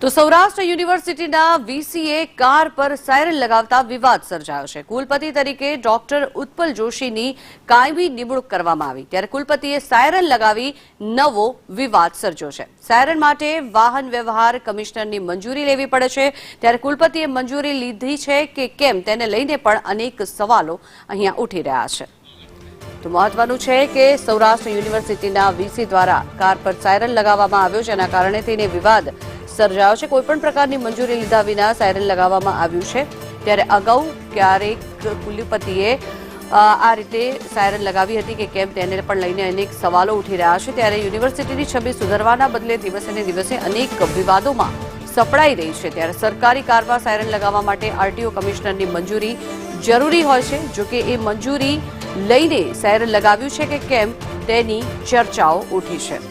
તો સૌરાષ્ટ્ર યુનિવર્સિટીના VCA car પર સાયરન લગાવતા વિવાદ સર્જાયો છે। કુલપતિ તરીકે ડોક્ટર ઉત્પલ જોશીની કાયમી નિમણૂક કરવામાં આવી, ત્યારે કુલપતિએ સાયરન લગાવી નવો વિવાદ સર્જ્યો છે। સાયરન માટે વાહન વ્યવહાર કમિશનરની મંજૂરી લેવી પડે છે, ત્યારે કુલપતિએ મંજૂરી લીધી છે કે કેમ તેને લઈને પણ અનેક સવાલો અહીંયા ઉઠી રહ્યા છે। તો મહત્વનું છે કે સૌરાષ્ટ્ર યુનિવર્સિટીના વીસી દ્વારા કાર પર સાયરન લગાવવામાં આવ્યો, જેના કારણે તેને વિવાદ સર્જાયો છે। કોઈપણ પ્રકારની મંજૂરી લીધા વિના સાયરન લગાવવામાં આવ્યું છે, ત્યારે અગાઉ ક્યારેક કુલપતિએ આ રીતે સાયરન લગાવી હતી કે કેમ તેને પણ લઈને અનેક સવાલો ઉઠી રહ્યા છે। ત્યારે યુનિવર્સિટીની છબી સુધારવાના બદલે દિવસે ને દિવસે અનેક વિવાદોમાં સપડાઈ રહી છે। ત્યારે સરકારી કારમાં સાયરન લગાવવા માટે આરટીઓ કમિશનરની મંજૂરી જરૂરી હોય છે, જોકે એ મંજૂરી લઈને સાયરન લગાવ્યું છે કે કેમ તેની ચર્ચાઓ ઉઠી છે।